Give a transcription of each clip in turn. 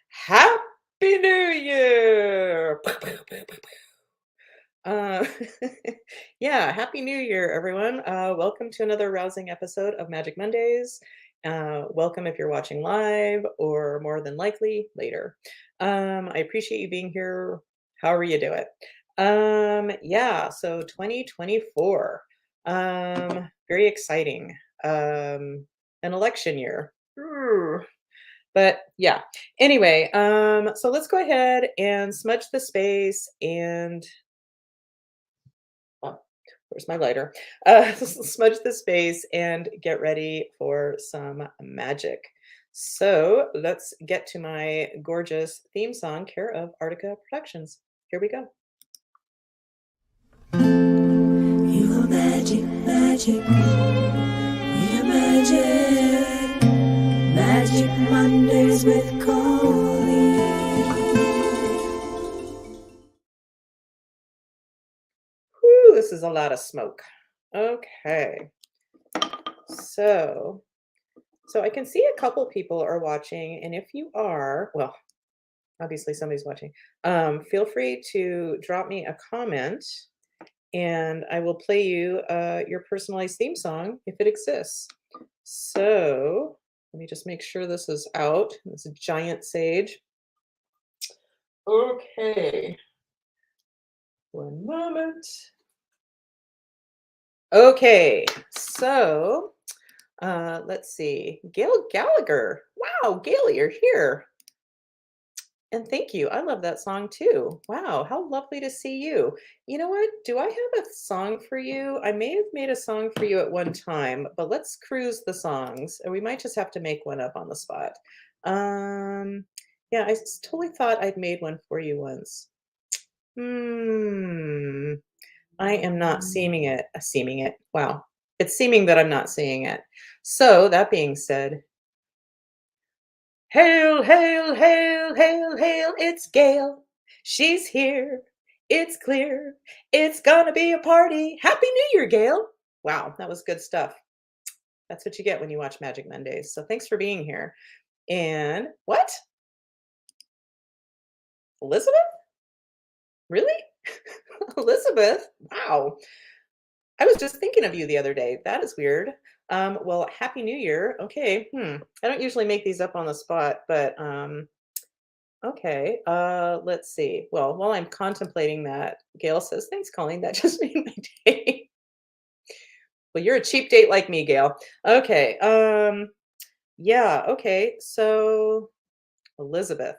Happy New Year! Uh, yeah, Happy New Year, everyone. Welcome to another rousing episode of Magic Mondays. Welcome if you're watching live or more than likely later. I appreciate you being here, however you do it. Yeah, so 2024. Very exciting. An election year. But yeah. Anyway, so let's go ahead and smudge the space and oh, where's my lighter? Smudge the space and get ready for some magic. So let's get to my gorgeous theme song, care of Artica Productions. Here we go. You are magic, magic. We are magic. Magic Mondays with Colleen. Whew, this is a lot of smoke. Okay. So I can see a couple people are watching, and if you are, well, obviously somebody's watching. Feel free to drop me a comment and I will play you your personalized theme song if it exists. So let me just make sure this is out. This giant sage. Okay. One moment. Okay. So let's see. Gail Gallagher. Wow, Gail, you're here. And thank you. I love that song too. Wow, how lovely to see you. You know what? Do I have a song for you? I may have made a song for you at one time, but let's cruise the songs. And we might just have to make one up on the spot. Um, yeah, totally thought I'd made one for you once. Hmm. I am not seeming it. Seeming it. Wow. It's seeming that I'm not seeing it. So that being said, hail, hail, hail, hail, hail, it's Gail. She's here. It's clear. It's gonna be a party. Happy New Year, Gail. Wow, that was good stuff. That's what you get when you watch Magic Mondays. So thanks for being here. And what? Elizabeth? Really? Elizabeth? Wow. I was just thinking of you the other day. That is weird. Well, Happy New Year. Okay. I don't usually make these up on the spot, but okay, let's see. Well, while I'm contemplating that, Gail says, "Thanks, Colleen. That just made my day." Well, you're a cheap date like me, Gail. Okay. Yeah, okay. So Elizabeth.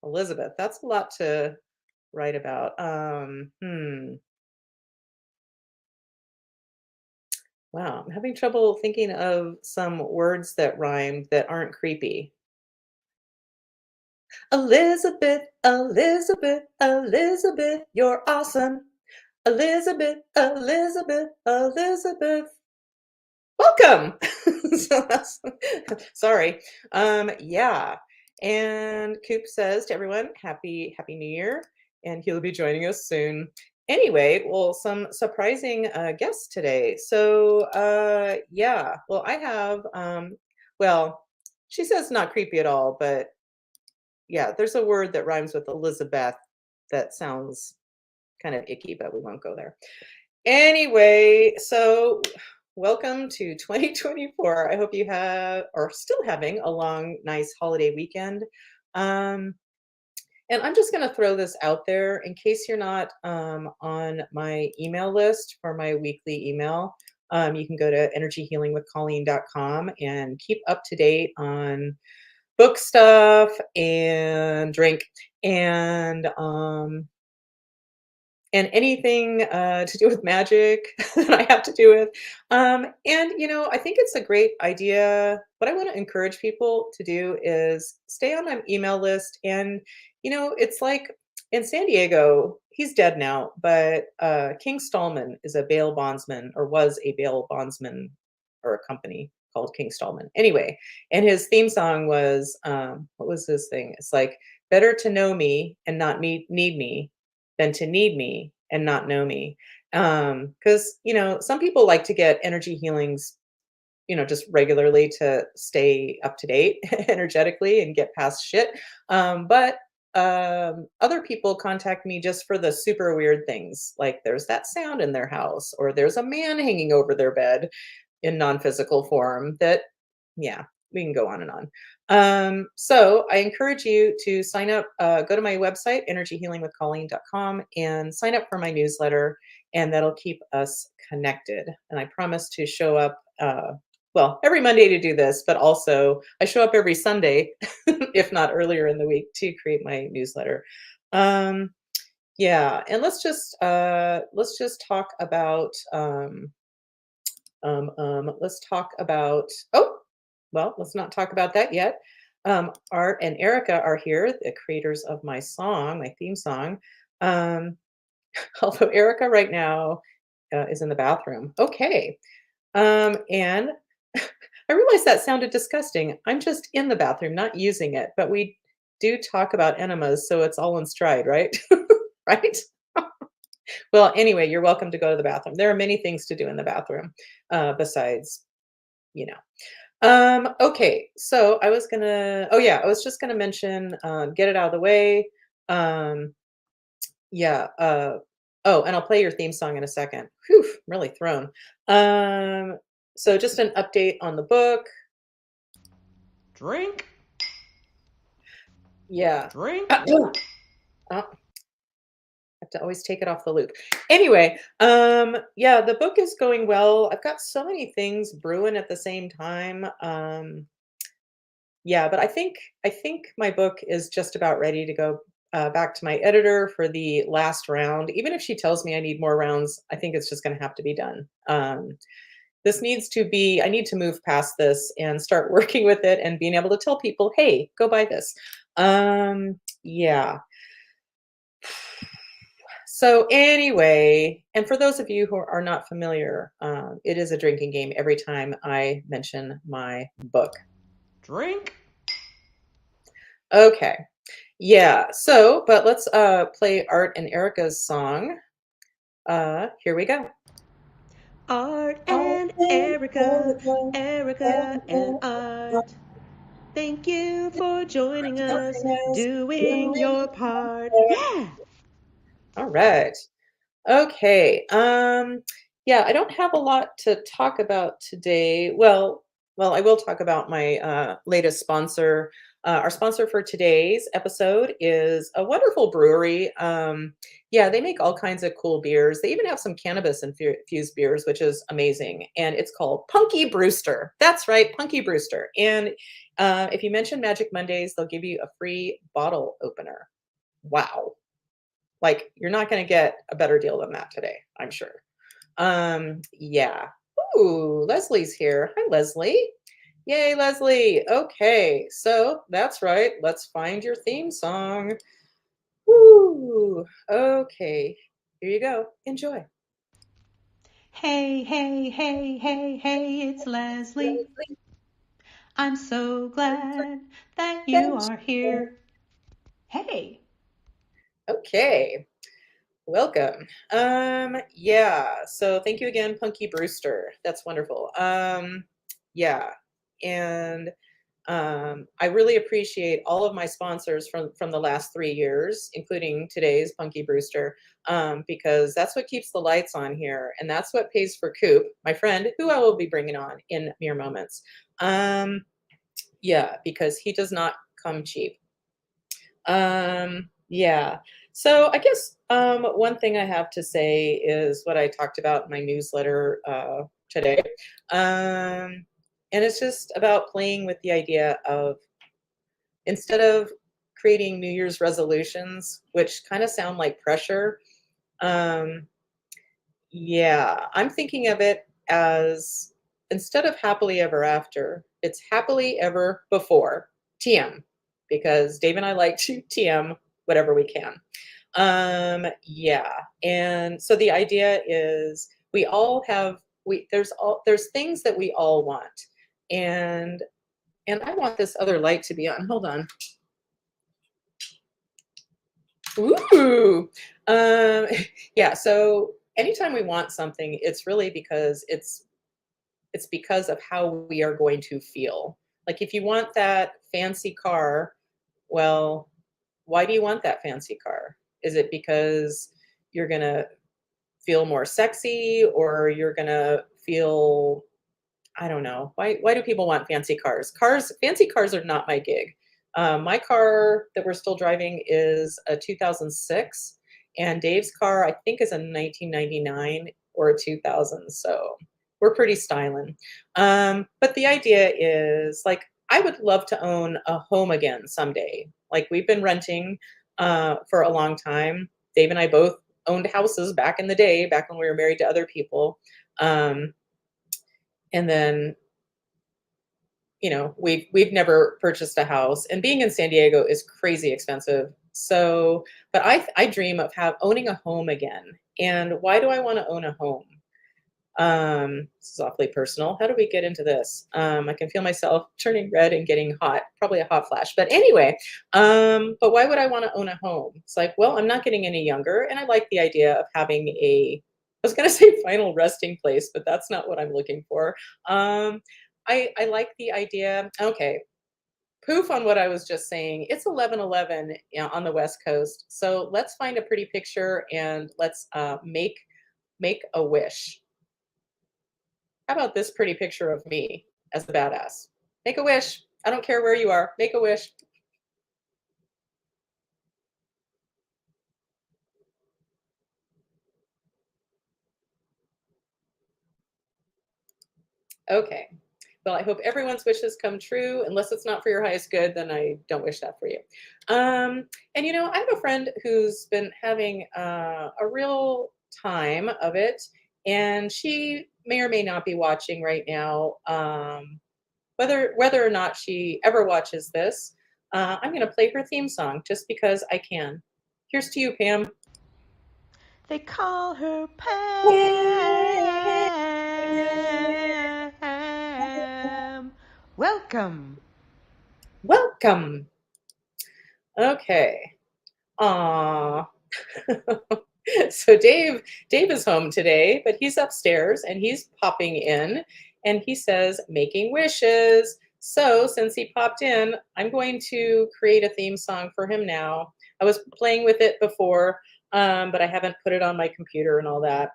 Elizabeth, that's a lot to write about. Wow, I'm having trouble thinking of some words that rhyme that aren't creepy. Elizabeth, Elizabeth, Elizabeth, you're awesome. Elizabeth, Elizabeth, Elizabeth. Welcome. So sorry. Yeah. And Coop says to everyone, happy New Year, and he'll be joining us soon. Anyway, well, some surprising guests today. So yeah, well, I have well, she says not creepy at all, but yeah, there's a word that rhymes with Elizabeth that sounds kind of icky, but we won't go there. Anyway, so welcome to 2024. I hope you are still having a long, nice holiday weekend. Um, and I'm just going to throw this out there in case you're not on my email list for my weekly email. You can go to energyhealingwithcolleen.com and keep up to date on book stuff and drink and and anything to do with magic that I have to do with. And, I think it's a great idea. What I want to encourage people to do is stay on my email list. And, it's like in San Diego, he's dead now, but King Stallman is a bail bondsman or was a bail bondsman or a company called King Stallman. Anyway, and his theme song was, what was his thing? It's like, better to know me and not need me than to need me and not know me. Because some people like to get energy healings just regularly to stay up to date energetically and get past shit. But other people contact me just for the super weird things, like there's that sound in their house, or there's a man hanging over their bed in non-physical form that, yeah, we can go on and on. So I encourage you to sign up, go to my website, energyhealingwithcolleen.com, and sign up for my newsletter, and that'll keep us connected. And I promise to show up, well, every Monday to do this, but also I show up every Sunday, if not earlier in the week, to create my newsletter. Yeah, and let's just talk about let's talk about, oh, well, let's not talk about that yet. Art and Erica are here, the creators of my song, my theme song. Um, although Erica right now is in the bathroom. Okay. And I realized that sounded disgusting. I'm just in the bathroom, not using it, but we do talk about enemas, so it's all in stride, right? Right? Well, anyway, you're welcome to go to the bathroom. There are many things to do in the bathroom besides, you know. Okay, so I was just gonna mention, get it out of the way. Um, yeah, oh, and I'll play your theme song in a second. Whew, I'm really thrown. So just an update on the book. Drink. Yeah. Drink. Have to always take it off the loop. Anyway, yeah, the book is going well. I've got so many things brewing at the same time. Yeah, but I think my book is just about ready to go back to my editor for the last round. Even if she tells me I need more rounds, I think it's just going to have to be done. This needs to be, I need to move past this and start working with it and being able to tell people, hey, go buy this. Yeah. So anyway, and for those of you who are not familiar, it is a drinking game every time I mention my book. Drink. Okay. Yeah. So, but let's play Art and Erica's song. Here we go. Art and Erica, Erica and Art. Thank you for joining us, doing your part. Yeah. All right. Okay. Yeah, I don't have a lot to talk about today. Well, I will talk about my latest sponsor. Our sponsor for today's episode is a wonderful brewery. Yeah, they make all kinds of cool beers. They even have some cannabis infused beers, which is amazing. And it's called Punky Brewster. That's right, Punky Brewster. And if you mention Magic Mondays, they'll give you a free bottle opener. Wow. Like, you're not going to get a better deal than that today, I'm sure. Yeah. Ooh, Leslie's here. Hi, Leslie. Yay, Leslie. Okay, so that's right. Let's find your theme song. Woo. Okay, here you go. Enjoy. Hey, hey, hey, hey, hey, it's Leslie. I'm so glad that you are here. Hey. Okay. Welcome. Yeah, so thank you again, Punky Brewster. That's wonderful. Yeah, and I really appreciate all of my sponsors from the last 3 years, including today's Punky Brewster, because that's what keeps the lights on here, and that's what pays for Coop, my friend, who I will be bringing on in mere moments. Yeah, because he does not come cheap. Yeah. So I guess one thing I have to say is what I talked about in my newsletter today. And it's just about playing with the idea of, instead of creating New Year's resolutions, which kind of sound like pressure, um, yeah, I'm thinking of it as, instead of happily ever after, it's happily ever before, TM, because Dave and I like to TM whatever we can. Yeah, and so the idea is we all have, there's things that we all want, and I want this other light to be on. Hold on. Ooh. Yeah, so anytime we want something, it's really because it's it's because of how we are going to feel. Like if you want that fancy car, well, why do you want that fancy car? Is it because you're going to feel more sexy, or you're going to feel, I don't know. Why do people want fancy cars? Fancy cars are not my gig. My car that we're still driving is a 2006, and Dave's car I think is a 1999 or a 2000. So we're pretty styling. But the idea is like I would love to own a home again someday. Like we've been renting for a long time. Dave and I both owned houses back in the day, back when we were married to other people. Um, and then we've never purchased a house, and being in San Diego is crazy expensive. So, but I dream of owning a home again. And why do I want to own a home? This is awfully personal. How do we get into this? I can feel myself turning red and getting hot, probably a hot flash. But anyway, but why would I want to own a home? It's like, well, I'm not getting any younger, and I like the idea of having I was going to say final resting place, but that's not what I'm looking for. I like the idea. Okay, poof on what I was just saying. It's 11:11 on the West Coast, so let's find a pretty picture and let's make a wish. How about this pretty picture of me as a badass? Make a wish. I don't care where you are. Make a wish. Okay. Well, I hope everyone's wishes come true. Unless it's not for your highest good, then I don't wish that for you. And I have a friend who's been having a real time of it, and she may or may not be watching right now. Whether or not she ever watches this, I'm going to play her theme song just because I can. Here's to you, Pam. They call her Pam. Welcome. Welcome. Okay. Aww. So Dave is home today, but he's upstairs and he's popping in, and he says making wishes. So since he popped in, I'm going to create a theme song for him now. I was playing with it before, but I haven't put it on my computer and all that.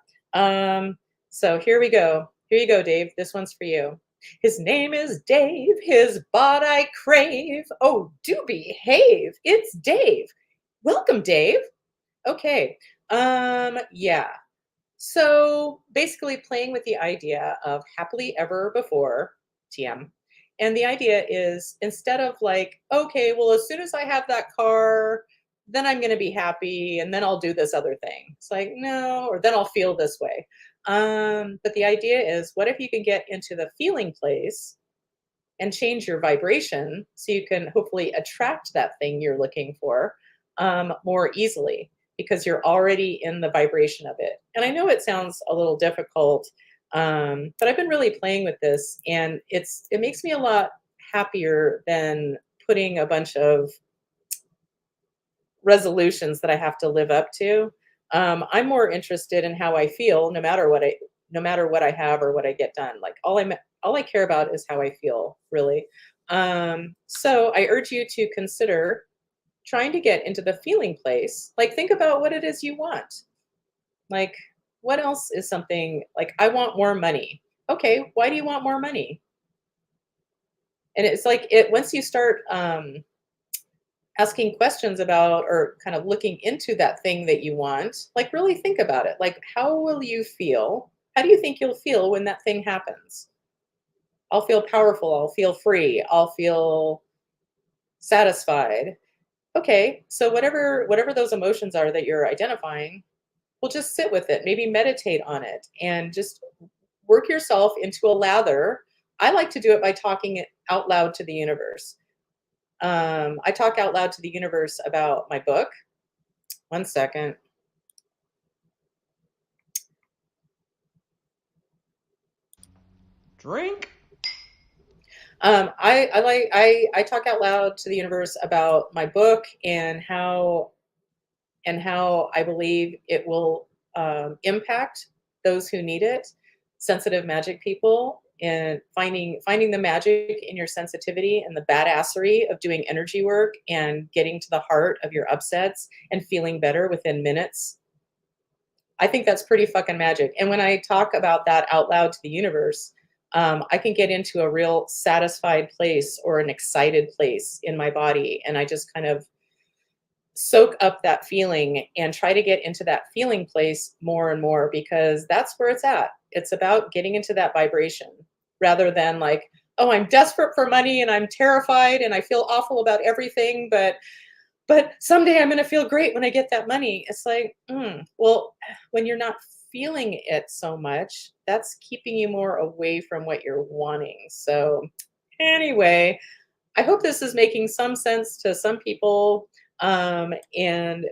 So here we go. Here you go, Dave. This one's for you. His name is Dave, his bod I crave. Oh, do behave. It's Dave. Welcome, Dave. Okay. Yeah. So basically playing with the idea of happily ever before, TM. And the idea is instead of like, okay, well, as soon as I have that car, then I'm going to be happy and then I'll do this other thing. It's like, no, or then I'll feel this way. But the idea is what if you can get into the feeling place and change your vibration so you can hopefully attract that thing you're looking for more easily, because you're already in the vibration of it. And I know it sounds a little difficult, but I've been really playing with this, and it makes me a lot happier than putting a bunch of resolutions that I have to live up to. I'm more interested in how I feel, no matter what I have or what I get done. Like all I care about is how I feel, really. So I urge you to consider trying to get into the feeling place. Like think about what it is you want. Like what else is something like I want more money. Okay, why do you want more money? And it's like once you start asking questions about or kind of looking into that thing that you want, like really think about it. Like how will you feel? How do you think you'll feel when that thing happens? I'll feel powerful, I'll feel free, I'll feel satisfied. Okay, so whatever those emotions are that you're identifying, well, just sit with it, maybe meditate on it, and just work yourself into a lather. I like to do it by talking it out loud to the universe. I talk out loud to the universe about my book. One second. Drink. I talk out loud to the universe about my book and how I believe it will impact those who need it, sensitive magic people, and finding the magic in your sensitivity and the badassery of doing energy work and getting to the heart of your upsets and feeling better within minutes. I think that's pretty fucking magic. And when I talk about that out loud to the universe, I can get into a real satisfied place or an excited place in my body. And I just kind of soak up that feeling and try to get into that feeling place more and more because that's where it's at. It's about getting into that vibration rather than like, oh, I'm desperate for money and I'm terrified and I feel awful about everything, but someday I'm going to feel great when I get that money. It's like, well, when you're not feeling it so much, that's keeping you more away from what you're wanting. So anyway, I hope this is making some sense to some people. But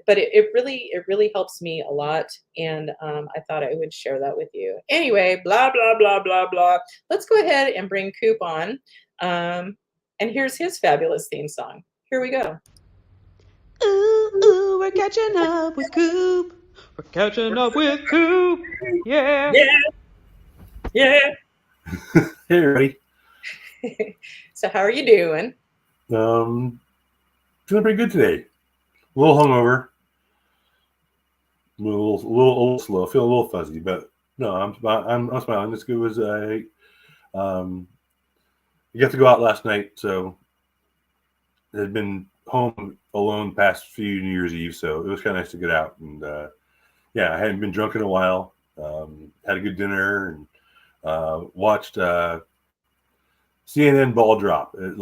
it really helps me a lot. And I thought I would share that with you. Anyway, blah, blah, blah, blah, blah. Let's go ahead and bring Coop on. And here's his fabulous theme song. Here we go. Ooh, ooh, we're catching up with Coop. We're catching up with Coop. Yeah. Yeah. Hey, everybody. So how are you doing? Feeling pretty good today. A little hungover. A little slow. Feeling a little fuzzy, but no, I'm smiling. As good as I got to go out last night, so I had been home alone past few New Year's Eve, so it was kind of nice to get out. And yeah, I hadn't been drunk in a while. Had a good dinner and watched CNN ball drop at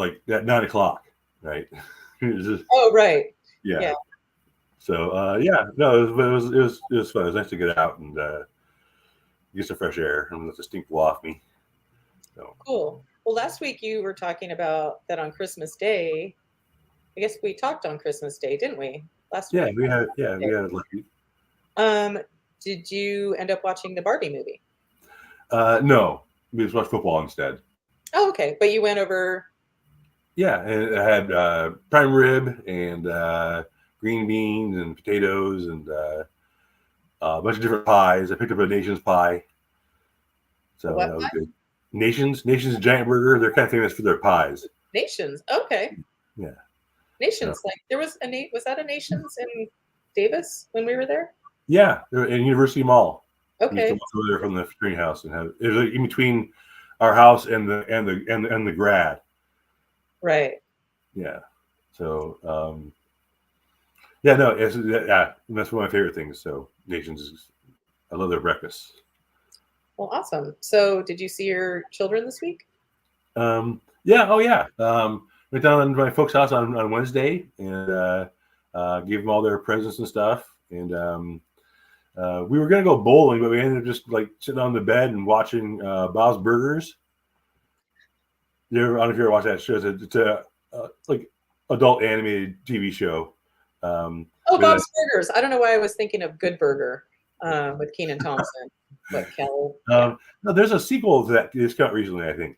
9 o'clock. Right. Oh, right. Yeah. So yeah, no, it was fun. It was nice to get out and get some fresh air and let the stink blow off me. So cool. Well, last week you were talking about that on Christmas Day. I guess we talked on Christmas Day, didn't we? Last week. We had it last week. Did you end up watching the Barbie movie? No, we just watched football instead. Oh, okay. But you went over. Yeah, and I had prime rib and green beans and potatoes and a bunch of different pies. I picked up a Nation's pie. So that was good. Nation's giant burger. They're kind of famous for their pies. Nation's, okay. Yeah. Nation's, like there was that a Nation's in Davis when we were there? Yeah, in University Mall. Okay. We used to walk over there from the greenhouse and have it was like in between our house and the grad. Right. Yeah. So that's one of my favorite things. So Nation's I love their breakfast. Well, awesome. So did you see your children this week? Yeah. Oh yeah. Went down to my folks' house on Wednesday and gave them all their presents and stuff. And we were gonna go bowling, but we ended up just like sitting on the bed and watching Bob's Burgers. I don't know if you ever watched that show. It's a like adult animated TV show. Bob's Burgers. I don't know why I was thinking of Good Burger with Kenan Thompson. But Kel. No, there's a sequel to that just come out recently, I think.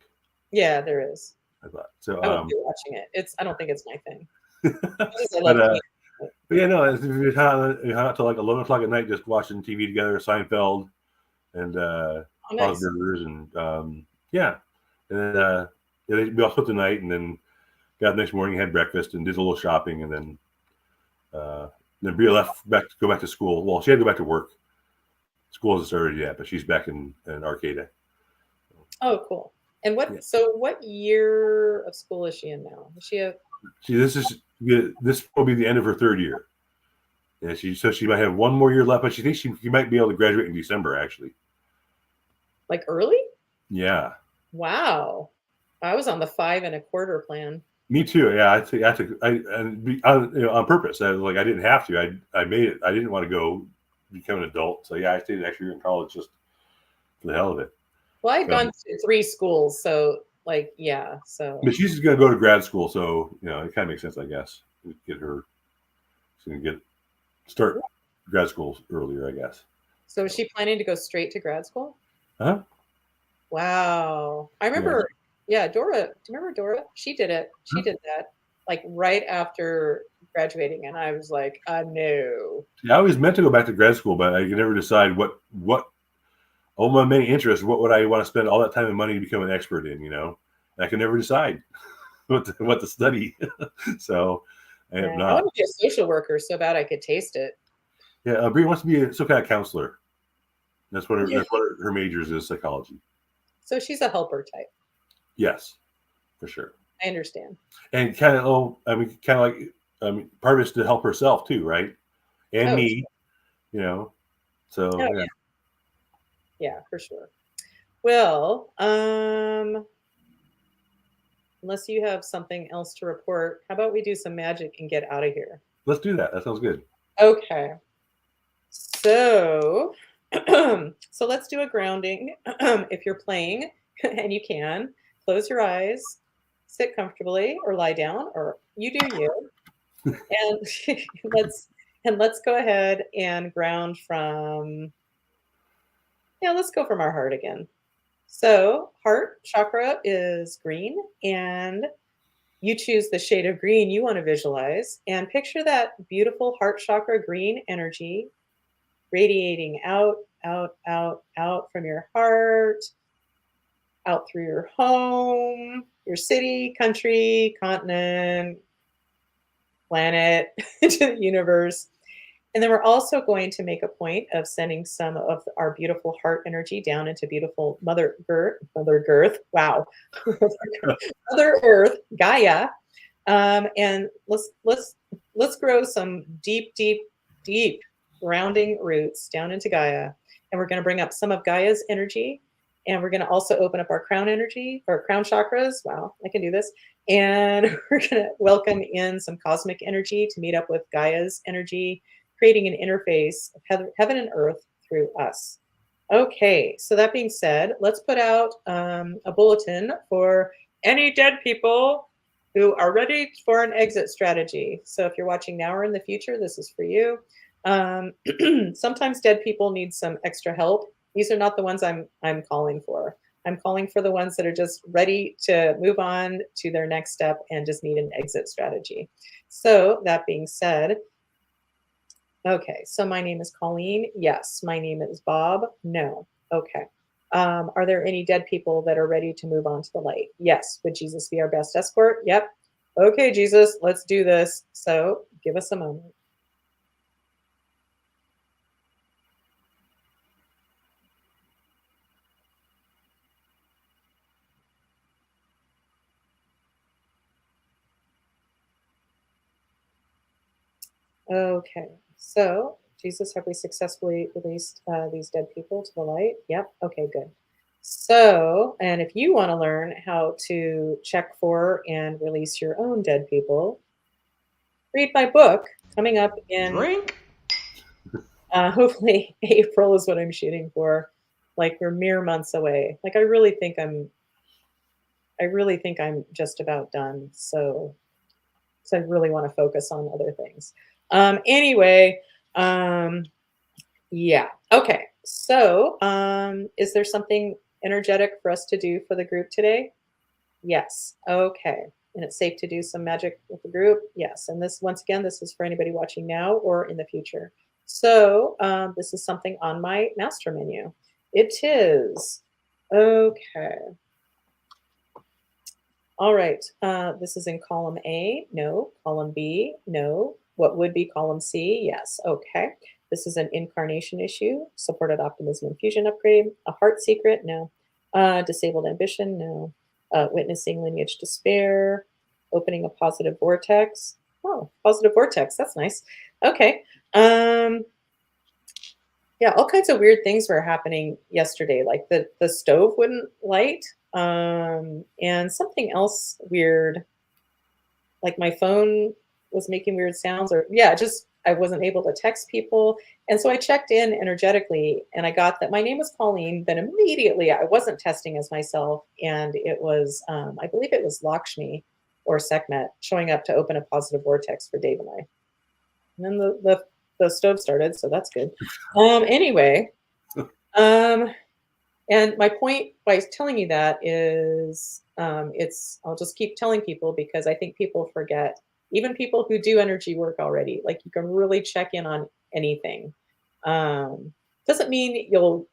Yeah, there is. I thought so. I won't be watching it. I don't think it's my thing. But yeah, no, we hung out till like 11 o'clock at night just watching TV together, Seinfeld, and Bob's Burgers, and yeah, and then we all spent the night, and then got the next morning, had breakfast, and did a little shopping, and then Bria left to go back to school. Well, she had to go back to work. School hasn't started yet, but she's back in Arcata. Oh, cool. And what year of school is she in now? Is she this will be the end of her third year. Yeah, she might have one more year left, but she thinks she might be able to graduate in December, actually. Like early? Yeah. Wow. I was on the 5 1/4 plan. Me too. Yeah, on purpose. I was like, I didn't have to. I made it. I didn't want to go become an adult. So yeah, I stayed an extra year in college just for the hell of it. Well, I'd gone to 3 schools, so like yeah. So. But she's going to go to grad school, so it kind of makes sense, I guess. She's going to start grad school earlier, I guess. So is she planning to go straight to grad school? Huh? Wow. I remember. Yeah, Dora. Do you remember Dora? She did it. She did that like right after graduating, and I was like, no. Yeah, I always meant to go back to grad school, but I could never decide what all my many interests, what would I want to spend all that time and money to become an expert in? And I can never decide what to study. So I have I not. want to be a social worker so bad I could taste it. Yeah, Bree wants to be some kind of counselor. That's what her majors is, psychology. So she's a helper type. Yes, for sure. I understand. And kind of, part of it's to help herself too, right? And me, sure. So Oh, yeah. Yeah, for sure. Well, unless you have something else to report, how about we do some magic and get out of here? Let's do that. That sounds good. Okay. So, so let's do a grounding. If you're playing and you can, close your eyes, sit comfortably or lie down, or you do you. And let's go ahead and ground from, let's go from our heart again. So heart chakra is green, and you choose the shade of green you want to visualize, and picture that beautiful heart chakra green energy radiating out, out, out, out from your heart, out through your home, your city, country, continent, planet, into the universe. And then we're also going to make a point of sending some of our beautiful heart energy down into beautiful Mother Earth, wow, Mother Earth, Gaia, and let's grow some deep, deep, deep grounding roots down into Gaia. And we're going to bring up some of Gaia's energy, and we're going to also open up our crown energy, or crown chakras. Wow, I can do this. And we're going to welcome in some cosmic energy to meet up with Gaia's energy, creating an interface of heaven and earth through us. Okay, so that being said, let's put out a bulletin for any dead people who are ready for an exit strategy. So if you're watching now or in the future, this is for you. Sometimes dead people need some extra help. These are not the ones I'm calling for. I'm calling for the ones that are just ready to move on to their next step and just need an exit strategy. So that being said, okay, so my name is Colleen. Yes. My name is Bob. No. Okay. Are there any dead people that are ready to move on to the light? Yes. Would Jesus be our best escort? Yep. Okay, Jesus, let's do this. So give us a moment. Okay, so Jesus, have we successfully released these dead people to the light? Yep. Okay, good. So, and if you want to learn how to check for and release your own dead people, read my book coming up in Drink. hopefully April is what I'm shooting for. Like, we're mere months away. Like, I really think I'm just about done. So I really want to focus on other things. Anyway, yeah. Okay. So, is there something energetic for us to do for the group today? Yes. Okay. And it's safe to do some magic with the group? Yes. And this, once again, this is for anybody watching now or in the future. So, this is something on my master menu. It is. Okay. All right. This is in column A. No. Column B. No. What would be column C? Yes. Okay. This is an incarnation issue. Supported optimism and fusion upgrade. A heart secret? No. Disabled ambition? No. Witnessing lineage despair. Opening a positive vortex. Oh, positive vortex. That's nice. Okay. Yeah, all kinds of weird things were happening yesterday. Like the stove wouldn't light. And something else weird, like my phone was making weird sounds, or just I wasn't able to text people. And so I checked in energetically, and I got that my name was Colleen. Then immediately I wasn't testing as myself, and it was I believe it was Lakshmi or Sekhmet showing up to open a positive vortex for Dave and I. And then the stove started, so that's good. Anyway, and my point by telling you that is, I'll just keep telling people because I think people forget, even people who do energy work already, like you can really check in on anything. Doesn't mean you'll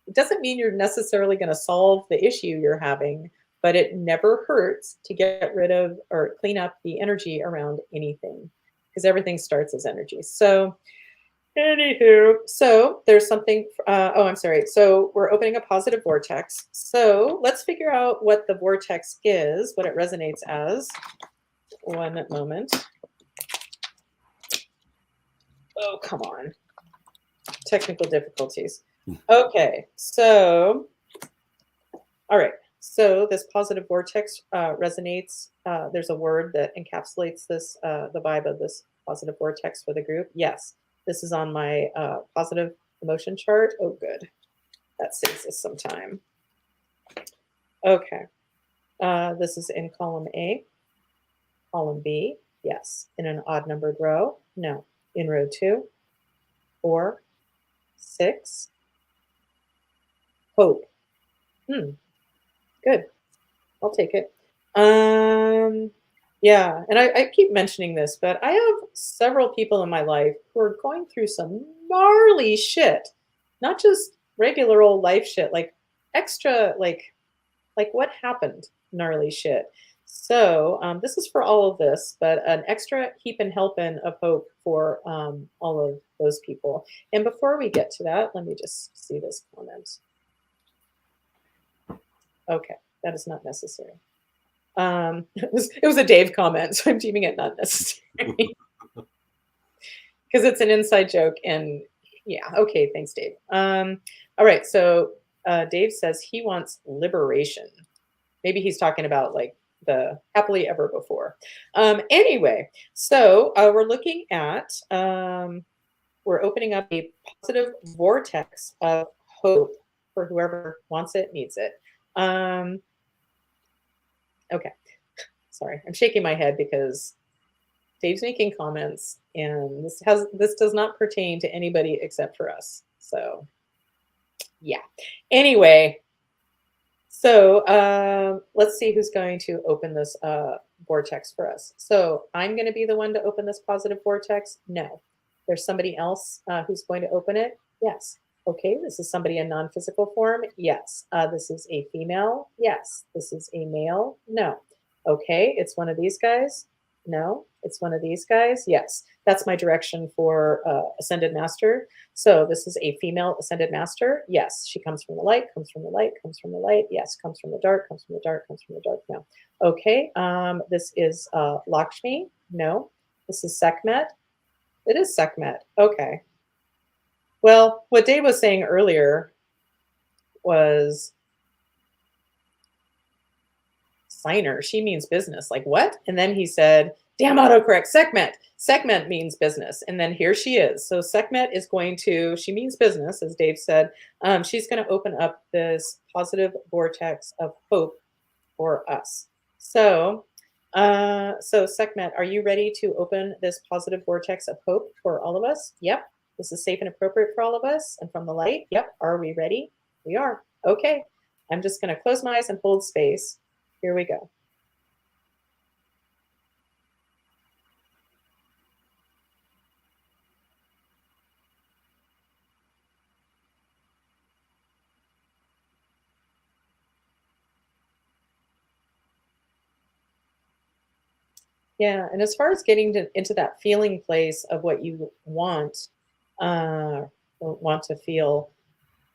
It doesn't mean you're necessarily going to solve the issue you're having, but it never hurts to get rid of or clean up the energy around anything, because everything starts as energy. So anywho, so there's something, oh, I'm sorry. So we're opening a positive vortex. So let's figure out what the vortex is, what it resonates as. One moment. Oh, come on. Technical difficulties. Okay, so, all right. So this positive vortex resonates. There's a word that encapsulates this, the vibe of this positive vortex for the group. Yes, this is on my positive emotion chart. Oh, good. That saves us some time. Okay. This is in column A. Column B, yes. In an odd numbered row, no. In row 2, 4, 6. Hope. Good. I'll take it. Yeah, and I keep mentioning this, but I have several people in my life who are going through some gnarly shit. Not just regular old life shit, like extra, like what happened gnarly shit. So this is for all of this, but an extra heap and helping of hope for all of those people. And before we get to that, let me just see this comment. Okay, that is not necessary. It was a Dave comment, so I'm deeming it not necessary. Because it's an inside joke, and yeah, okay, thanks, Dave. All right, so Dave says he wants liberation. Maybe he's talking about like the happily ever before. Anyway, so we're looking at, we're opening up a positive vortex of hope for whoever wants it, needs it. Okay, sorry, I'm shaking my head because Dave's making comments, and this does not pertain to anybody except for us. So, yeah. Anyway, so let's see who's going to open this vortex for us. So I'm going to be the one to open this positive vortex. No, there's somebody else who's going to open it. Yes. Okay, this is somebody in non-physical form. Yes. This is a female. Yes. This is a male. No. Okay, it's one of these guys. No, it's one of these guys. Yes, that's my direction for Ascended Master. So this is a female Ascended Master. Yes, she comes from the light, comes from the light, comes from the light. Yes, comes from the dark, comes from the dark, comes from the dark. No. Okay, this is Lakshmi. No. This is Sekhmet. It is Sekhmet. Okay. Well, what Dave was saying earlier was signer. She means business. Like what? And then he said, damn autocorrect, Sekhmet. Sekhmet means business. And then here she is. So Sekhmet is going to, she means business, as Dave said. She's going to open up this positive vortex of hope for us. So, Sekhmet, are you ready to open this positive vortex of hope for all of us? Yep. This is safe and appropriate for all of us. And from the light, yep. Are we ready? We are. Okay. I'm just going to close my eyes and hold space. Here we go. Yeah, and as far as getting into that feeling place of what you want to feel,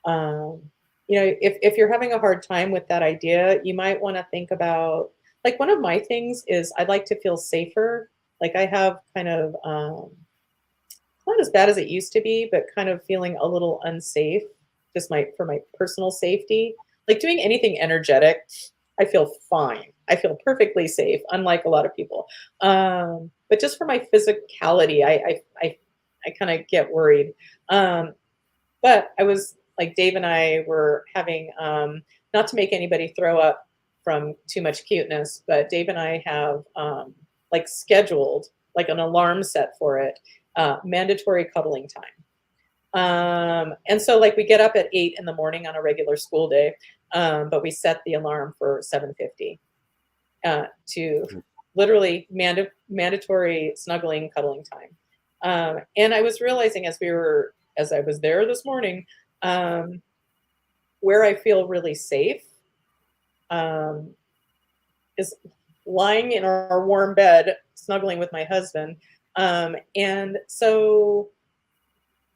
you know, if you're having a hard time with that idea, you might want to think about, like, one of my things is I'd like to feel safer. Like I have kind of, not as bad as it used to be, but kind of feeling a little unsafe, just for my personal safety. Like doing anything energetic, I feel fine. I feel perfectly safe, unlike a lot of people. But just for my physicality, I kind of get worried. But I was like, Dave and I were having, not to make anybody throw up from too much cuteness, but Dave and I have like scheduled like an alarm set for it, mandatory cuddling time. And so like we get up at 8 in the morning on a regular school day, but we set the alarm for 7:50 to literally mandatory snuggling, cuddling time. And I was realizing as I was there this morning, where I feel really safe is lying in our warm bed, snuggling with my husband. And so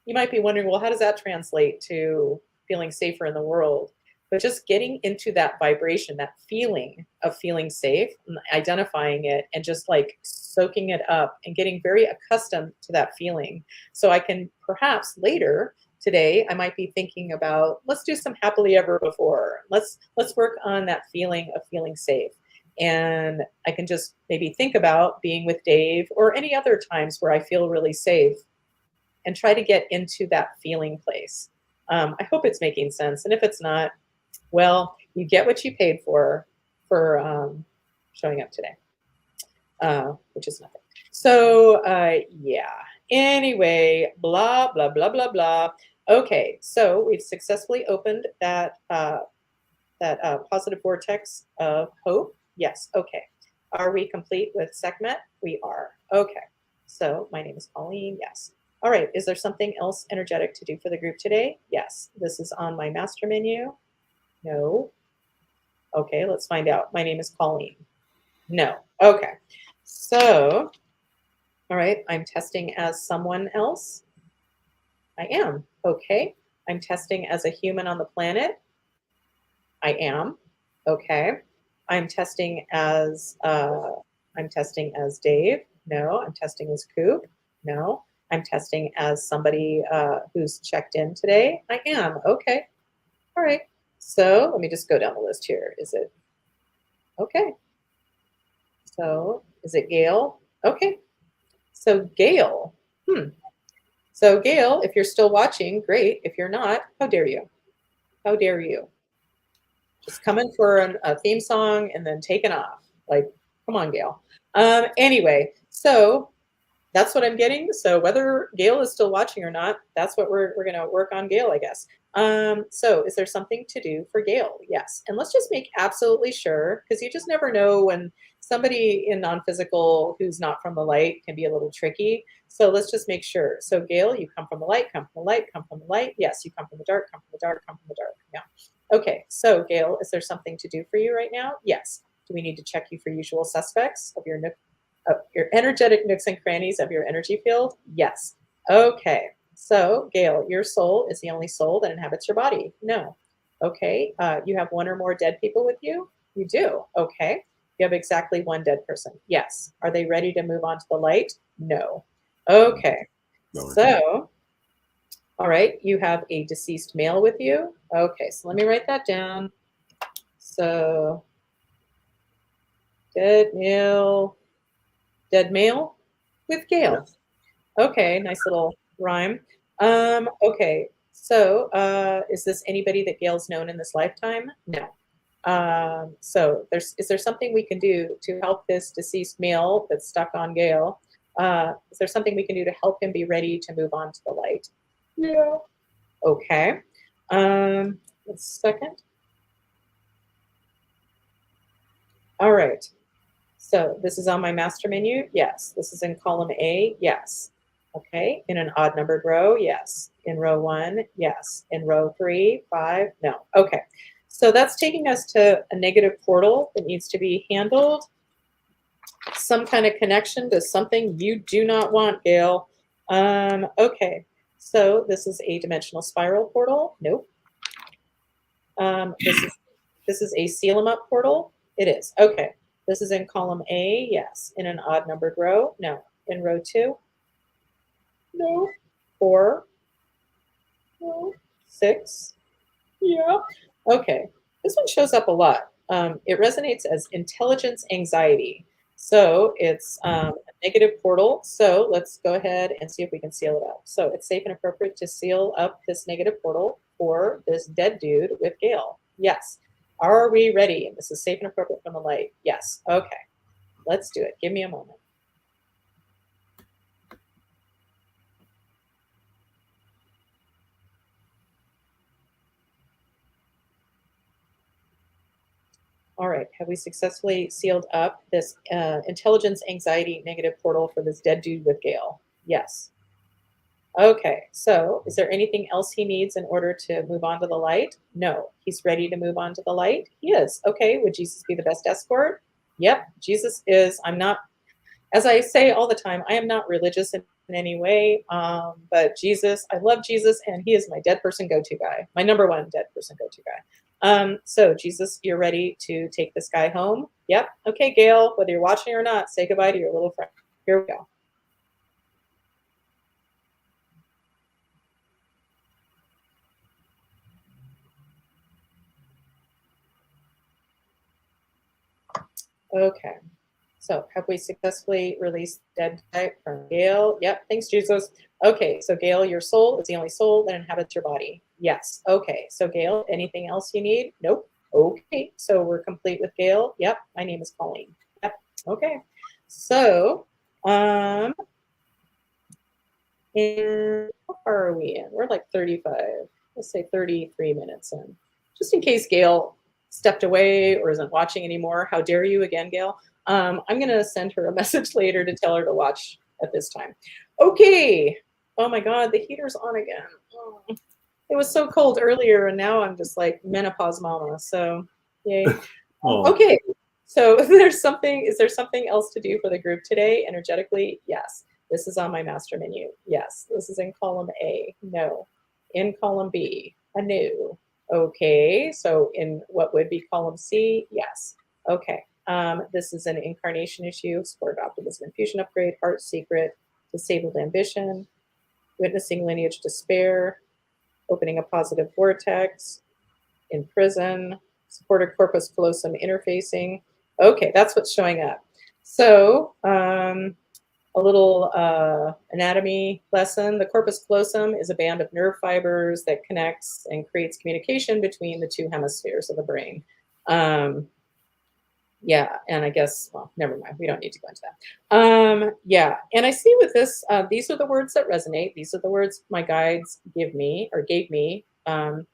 you might be wondering, well, how does that translate to feeling safer in the world? But just getting into that vibration, that feeling of feeling safe, identifying it, and just like soaking it up and getting very accustomed to that feeling. So I can perhaps later today, I might be thinking about, let's do some happily ever before. Let's work on that feeling of feeling safe. And I can just maybe think about being with Dave or any other times where I feel really safe and try to get into that feeling place. I hope it's making sense. And if it's not, well, you get what you paid for showing up today, which is nothing. So yeah, anyway, blah, blah, blah, blah, blah. Okay, so we've successfully opened that, positive vortex of hope. Yes, okay. Are we complete with Sekhmet? We are. Okay, so my name is Colleen, yes. All right, is there something else energetic to do for the group today? Yes, this is on my master menu. No. Okay, let's find out. My name is Colleen. No. Okay, so, all right, I'm testing as someone else. I am. Okay, I'm testing as a human on the planet. I am. Okay, I'm testing as Dave. No. I'm testing as Coop. No. I'm testing as somebody who's checked in today. I am. Okay. All right. So let me just go down the list here. Is it okay? So is it Gail? Okay. So Gail. So Gail, if you're still watching, great. If you're not, how dare you? How dare you? Just come in for a theme song and then taking off. Like, come on, Gail. Anyway, so that's what I'm getting. So whether Gail is still watching or not, that's what we're going to work on Gail, I guess. So is there something to do for Gail? Yes. And let's just make absolutely sure, because you just never know when somebody in non-physical who's not from the light can be a little tricky. So let's just make sure. So Gail, you come from the light, come from the light, come from the light. Yes, you come from the dark, come from the dark, come from the dark. Yeah. Okay, so Gail, is there something to do for you right now? Yes. Do we need to check you for usual suspects of your energetic nooks and crannies of your energy field? Yes. Okay, so Gail, your soul is the only soul that inhabits your body? No. Okay, you have one or more dead people with you? You do. Okay. You have exactly one dead person? Yes. Are they ready to move on to the light? No. Okay, so, all right, you have a deceased male with you? Okay, so let me write that down. So, dead male with Gail. Yes. Okay, nice little rhyme. Okay, so is this anybody that Gail's known in this lifetime? No. So is there something we can do to help this deceased male that's stuck on Gail? Is there something we can do to help him be ready to move on to the light? Yeah. Okay. Let's second. All right. So this is on my master menu. Yes. This is in column A. Yes. Okay. In an odd numbered row. Yes. In row 1. Yes. In row 3, 5. No. Okay. So that's taking us to a negative portal that needs to be handled. Some kind of connection to something you do not want, Gail. Okay. So this is a dimensional spiral portal. Nope. This is a seal 'em up portal. It is. Okay. This is in column A. Yes. In an odd numbered row. No. In row 2. No. 4. No. 6. Yeah. Okay. This one shows up a lot. It resonates as intelligence anxiety. So it's a negative portal. So let's go ahead and see if we can seal it up. So it's safe and appropriate to seal up this negative portal for this dead dude with Gail. Yes. Are we ready? This is safe and appropriate from the light. Yes. Okay. Let's do it. Give me a moment. All right, have we successfully sealed up this intelligence, anxiety, negative portal for this dead dude with Gail? Yes. Okay, so is there anything else he needs in order to move on to the light? No. He's ready to move on to the light? He is. Okay, would Jesus be the best escort? Yep, Jesus is. I'm not, as I say all the time, I am not religious in any way, but Jesus, I love Jesus, and he is my dead person go-to guy, my number one dead person go-to guy. So Jesus, you're ready to take this guy home? Yep. Okay, Gail, whether you're watching or not, say goodbye to your little friend. Here we go. Okay. So have we successfully released dead type from Gail? Yep, thanks, Jesus. Okay, so Gail, your soul is the only soul that inhabits your body. Yes. Okay, so Gail, anything else you need? Nope. Okay, so we're complete with Gail. Yep, my name is Colleen. Yep, okay. So, and how far are we in? We're like 35, let's say 33 minutes in. Just in case Gail stepped away or isn't watching anymore. How dare you again, Gail? I'm going to send her a message later to tell her to watch at this time. Okay. Oh my God, the heater's on again. Oh. It was so cold earlier, and now I'm just like menopause mama. So, yay. Oh. Okay. So, is there something else to do for the group today energetically? Yes. This is on my master menu. Yes. This is in column A. No. In column B. A new. Okay. So, in what would be column C? Yes. Okay. This is an incarnation issue, support optimism infusion upgrade, heart secret, disabled ambition, witnessing lineage despair, opening a positive vortex, in prison, supported corpus callosum interfacing. Okay, that's what's showing up. So a little anatomy lesson. The corpus callosum is a band of nerve fibers that connects and creates communication between the two hemispheres of the brain. Yeah, and I guess, well, never mind. We don't need to go into that. Yeah, and I see with this, these are the words that resonate. These are the words my guides gave me. And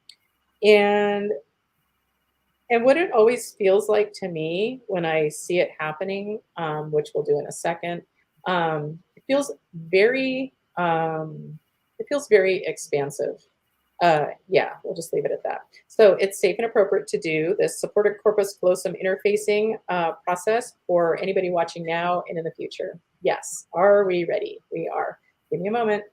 what it always feels like to me when I see it happening, which we'll do in a second, it feels very expansive. Yeah, we'll just leave it at that. So it's safe and appropriate to do this supported corpus callosum interfacing process for anybody watching now and in the future. Yes. Are we ready? We are. Give me a moment.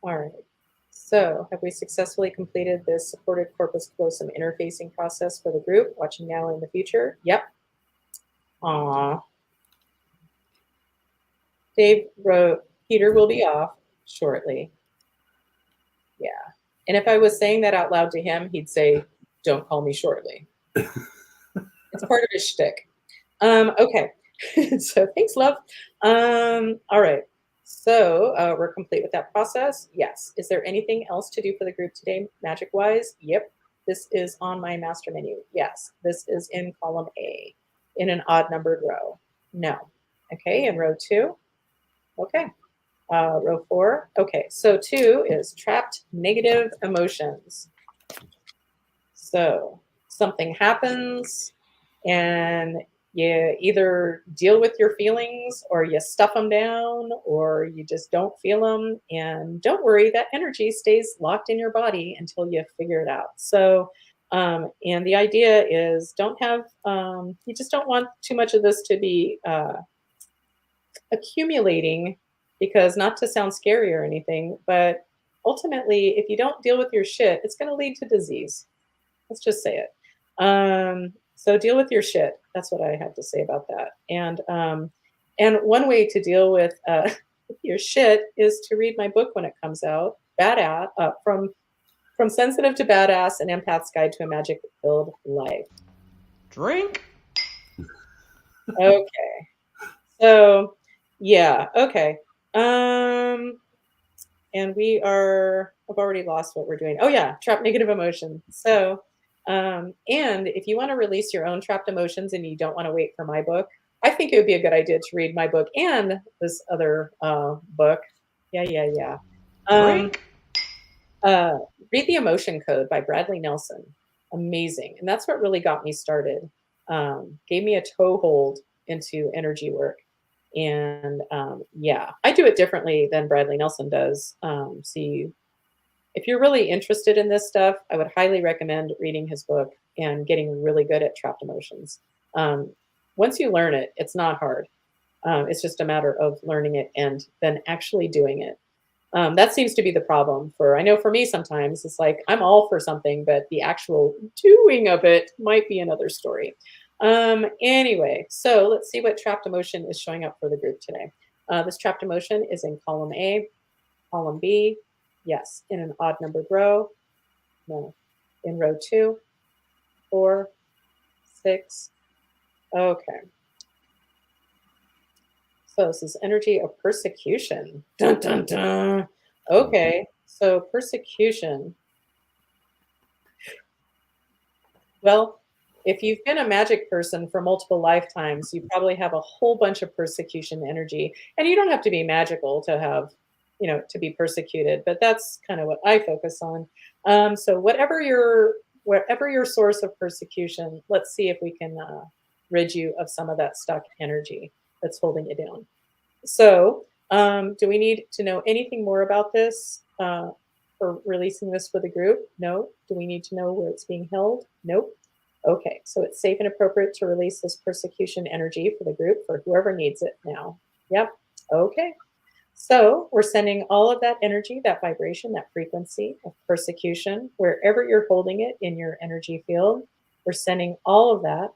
All right. So have we successfully completed this supported corpus callosum interfacing process for the group watching now and in the future? Yep. Aw. Dave wrote, Peter will be off shortly. Yeah. And if I was saying that out loud to him, he'd say, don't call me shortly. It's part of his shtick. Okay. So thanks, love. All right. So we're complete with that process. Yes. Is there anything else to do for the group today, magic-wise? Yep. This is on my master menu. Yes. This is in column A, in an odd-numbered row. No. Okay. In row 2. Okay. Row 4. Okay. So 2 is trapped negative emotions. So something happens, and you either deal with your feelings or you stuff them down or you just don't feel them. And don't worry, that energy stays locked in your body until you figure it out. So, and the idea is you just don't want too much of this to be accumulating, because not to sound scary or anything, but ultimately, if you don't deal with your shit, it's going to lead to disease. Let's just say it. So deal with your shit. That's what I have to say about that. And one way to deal with your shit is to read my book when it comes out, Badass, from Sensitive to Badass, an Empath's Guide to a Magic-Filled Life. Drink. Okay. So, yeah. Okay. And I've already lost what we're doing. Oh yeah, trap negative emotion. So, and if you want to release your own trapped emotions and you don't want to wait for my book, I think it would be a good idea to read my book and this other book. Yeah. Um, Drink. Read The Emotion Code by Bradley Nelson. Amazing. And that's what really got me started. Gave me a toehold into energy work. And yeah, I do it differently than Bradley Nelson does. See, if you're really interested in this stuff, I would highly recommend reading his book and getting really good at trapped emotions. Once you learn it, it's not hard. It's just a matter of learning it and then actually doing it. That seems to be the problem for, I know for me sometimes it's like I'm all for something, but the actual doing of it might be another story. Anyway, so let's see what trapped emotion is showing up for the group today. This trapped emotion is in column A, column B, yes, in an odd numbered row, no, in row 2, 4, 6, okay. So this is energy of persecution. Dun, dun, dun. Okay, so persecution. Well, if you've been a magic person for multiple lifetimes, you probably have a whole bunch of persecution energy. And you don't have to be magical to have, to be persecuted, but that's kind of what I focus on. So whatever your source of persecution, let's see if we can rid you of some of that stuck energy that's holding you down. So do we need to know anything more about this for releasing this for the group? No. Do we need to know where it's being held? Nope. Okay, so it's safe and appropriate to release this persecution energy for the group for whoever needs it now. Yep. Okay. So we're sending all of that energy, that vibration, that frequency of persecution, wherever you're holding it in your energy field. We're sending all of that.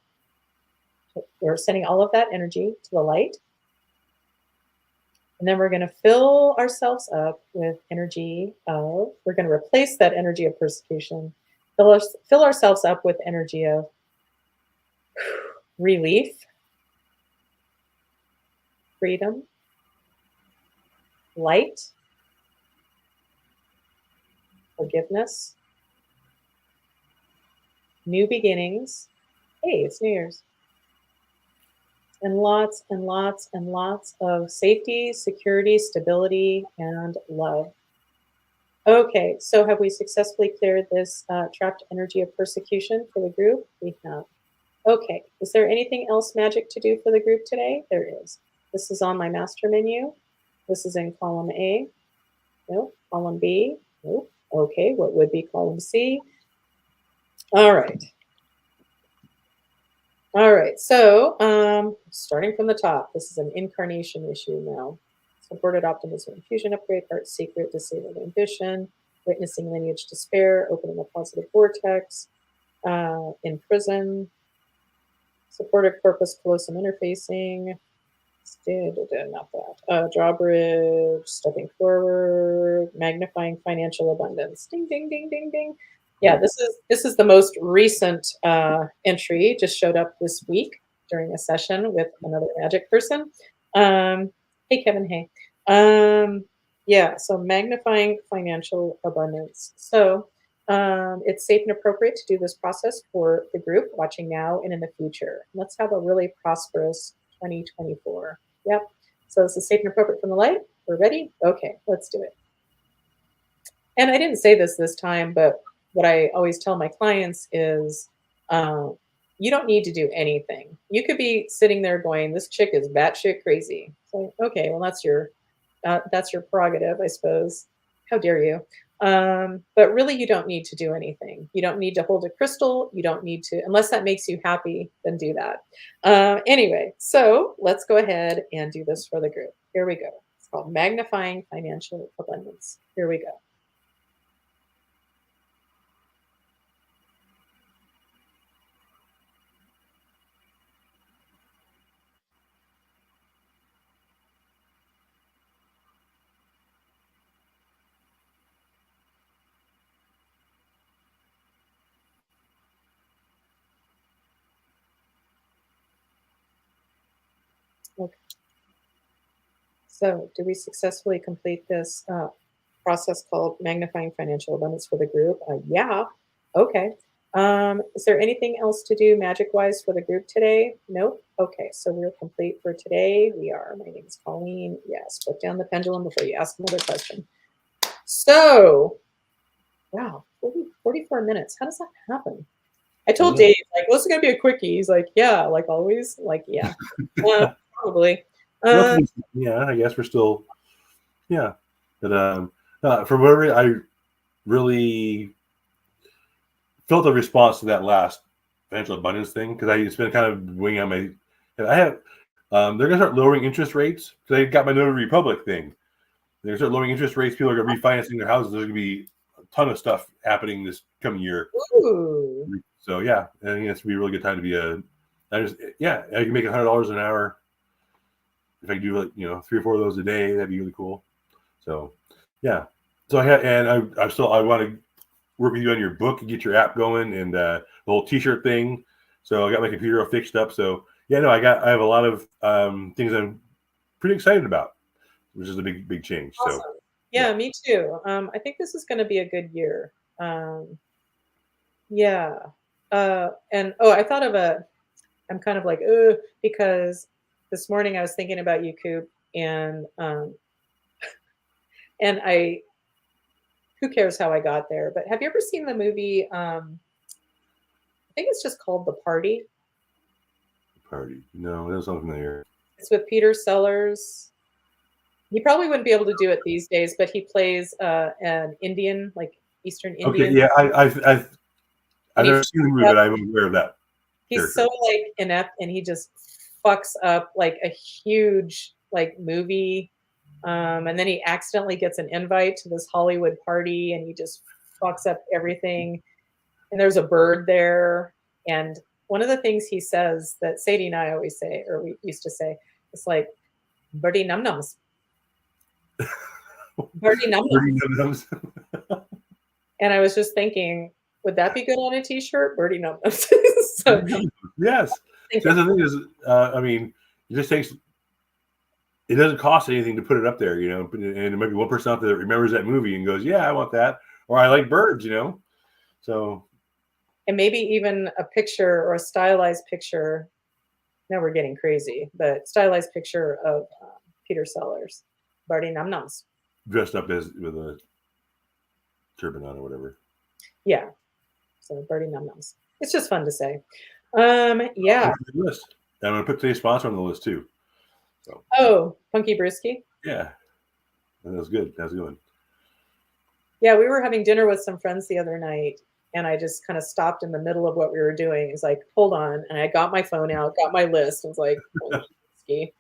We're sending all of that energy to the light. And then we're going to fill ourselves up with energy of, we're going to replace that energy of persecution, fill ourselves up with energy of relief, freedom, light, forgiveness, new beginnings. Hey, it's New Year's. And lots and lots and lots of safety, security, stability, and love. Okay, so have we successfully cleared this trapped energy of persecution for the group? We have. Okay, is there anything else magic to do for the group today? There is. This is on my master menu. This is in column A. Nope. Column B. Nope. Okay, what would be column C? All right. All right, so starting from the top, this is an incarnation issue now. Supported optimism, infusion upgrade, heart secret, disabled ambition, witnessing lineage despair, opening a positive vortex, in prison, supported corpus callosum interfacing, not that, drawbridge, stepping forward, magnifying financial abundance, ding, ding, ding, ding, ding. Yeah, this is the most recent entry. Just showed up this week during a session with another magic person. Hey, Kevin. Hey. Yeah. So magnifying financial abundance. So it's safe and appropriate to do this process for the group watching now and in the future. Let's have a really prosperous 2024. Yep. So this is safe and appropriate from the light. We're ready. Okay. Let's do it. And I didn't say this time, but what I always tell my clients is you don't need to do anything. You could be sitting there going, this chick is batshit crazy. So, okay, well, that's your prerogative, I suppose. How dare you? But really, you don't need to do anything. You don't need to hold a crystal. You don't need to, unless that makes you happy, then do that. Anyway, so let's go ahead and do this for the group. Here we go. It's called Magnifying Financial Abundance. Here we go. Okay. So, did we successfully complete this process called Magnifying Financial Abundance for the group? Yeah. Okay. Is there anything else to do magic-wise for the group today? Nope. Okay, so we're complete for today. We are. My name is Colleen. Yes, put down the pendulum before you ask another question. So, wow, 44 minutes. How does that happen? I told Dave, like, well, this is going to be a quickie. He's like, yeah, like always. Like, yeah, probably. Yeah, I guess we're still, yeah. But from whatever I really felt a response to that last financial abundance thing, because it's been kind of weighing on my. I have, they're gonna start lowering interest rates because I got my Notary Republic thing. They're gonna start lowering interest rates. People are gonna be refinancing their houses. There's gonna be a ton of stuff happening this coming year. Ooh. So yeah, I think it's gonna be a really good time to be I can make $100 an hour. If I do, like, 3 or 4 of those a day, that'd be really cool. So yeah, so I want to work with you on your book and get your app going, and the whole T-shirt thing. So I got my computer all fixed up. So yeah, no, I have a lot of things I'm pretty excited about, which is a big change. Awesome. So yeah, me too. I think this is going to be a good year. Yeah. And I thought of I'm kind of like, because this morning I was thinking about you, Coop, and who cares how I got there? But have you ever seen the movie? I think it's just called The Party. Party? No, it was something familiar. It's with Peter Sellers. He probably wouldn't be able to do it these days, but he plays an Indian, like Eastern Indian. Okay, yeah, I've never seen the movie, but I'm aware of that. He's so like inept, and he just fucks up like a huge like movie, and then he accidentally gets an invite to this Hollywood party, and he just fucks up everything. And there's a bird there, and one of the things he says that Sadie and I always say, or we used to say, it's like, birdie num nums. Birdie num nums. And I was just thinking, would that be good on a T-shirt? Birdie num nums. So, yes. That's the thing is, I mean, it just takes. It doesn't cost anything to put it up there, and there might be one person out there that remembers that movie and goes, "Yeah, I want that," or "I like birds," So. And maybe even a picture or a stylized picture. Now we're getting crazy, but stylized picture of Peter Sellers, Birdie num nums, dressed up with a turban on or whatever. Yeah, so Birdie num nums. It's just fun to say. Yeah. List. I'm gonna put today's sponsor on the list too. So. Oh, Punky Brewski. Yeah, that was good. That's a good one. Yeah, we were having dinner with some friends the other night, and I just kind of stopped in the middle of what we were doing. It's like, hold on, and I got my phone out, got my list, and was like, Punky Brewski.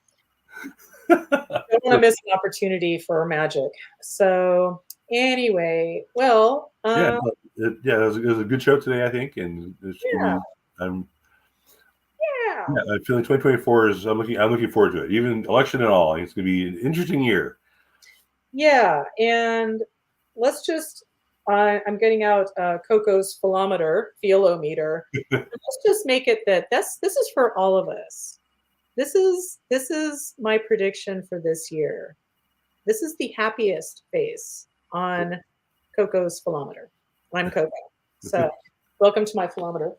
Don't want to miss an opportunity for magic. So anyway, well, it was a good show today, I think, and I'm feeling 2024 is. I'm looking forward to it, even election and all. It's going to be an interesting year. Yeah, and let's just. I'm getting out Coco's feelometer. Let's just make it that this is for all of us. This is my prediction for this year. This is the happiest face on Coco's feelometer. I'm Coco. So welcome to my feelometer.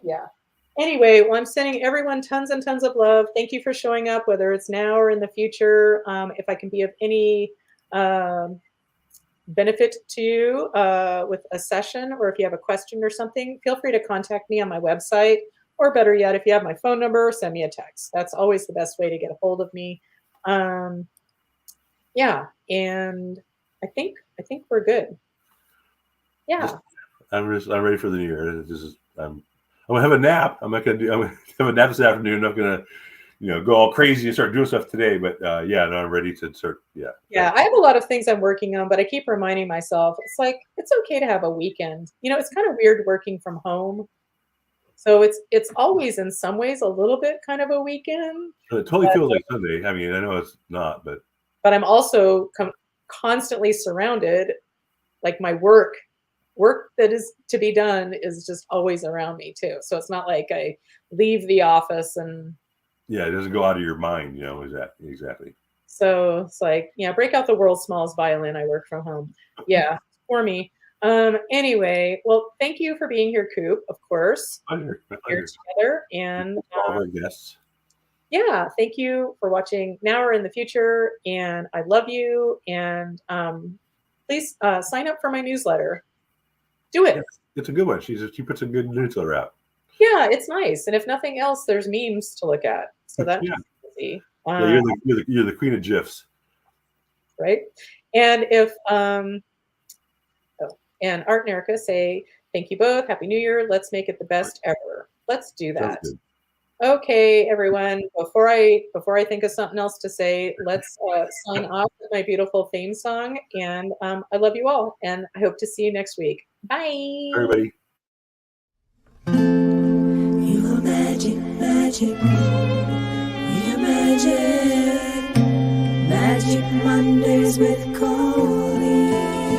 Yeah. Anyway, well, I'm sending everyone tons and tons of love. Thank you for showing up, whether it's now or in the future. If I can be of any benefit to you with a session, or if you have a question or something, feel free to contact me on my website, or better yet, if you have my phone number, send me a text. That's always the best way to get a hold of me. Yeah, and I think we're good. Yeah. I'm ready for the new year. I'm gonna have a nap. I'm gonna have a nap this afternoon. I'm not gonna, go all crazy and start doing stuff today. But I'm ready to start. Yeah. Yeah, I have a lot of things I'm working on, but I keep reminding myself it's like it's okay to have a weekend. It's kind of weird working from home, so it's always in some ways a little bit kind of a weekend. It totally feels like Sunday. I mean, I know it's not, but I'm also constantly surrounded, like my work that is to be done is just always around me too. So it's not like I leave the office and it doesn't go out of your mind, exactly. So it's like, break out the world's smallest violin. I work from home. Yeah, for me. Anyway, well, thank you for being here, Coop, of course. Pleasure. Here together. And all our guests. Yeah, thank you for watching Now or in the Future. And I love you. And please sign up for my newsletter. Do it. It's a good one. She puts a good newsletter out. Yeah, it's nice. And if nothing else, there's memes to look at. So that's easy. Yeah, you're the queen of GIFs. Right. And if and Art and Erica say, thank you both. Happy New Year. Let's make it the best ever. Let's do that. Okay, everyone. Before I think of something else to say, let's sign off with my beautiful theme song. And I love you all. And I hope to see you next week. Bye. Everybody. You are magic, magic. We are magic. Magic Mondays with Cole.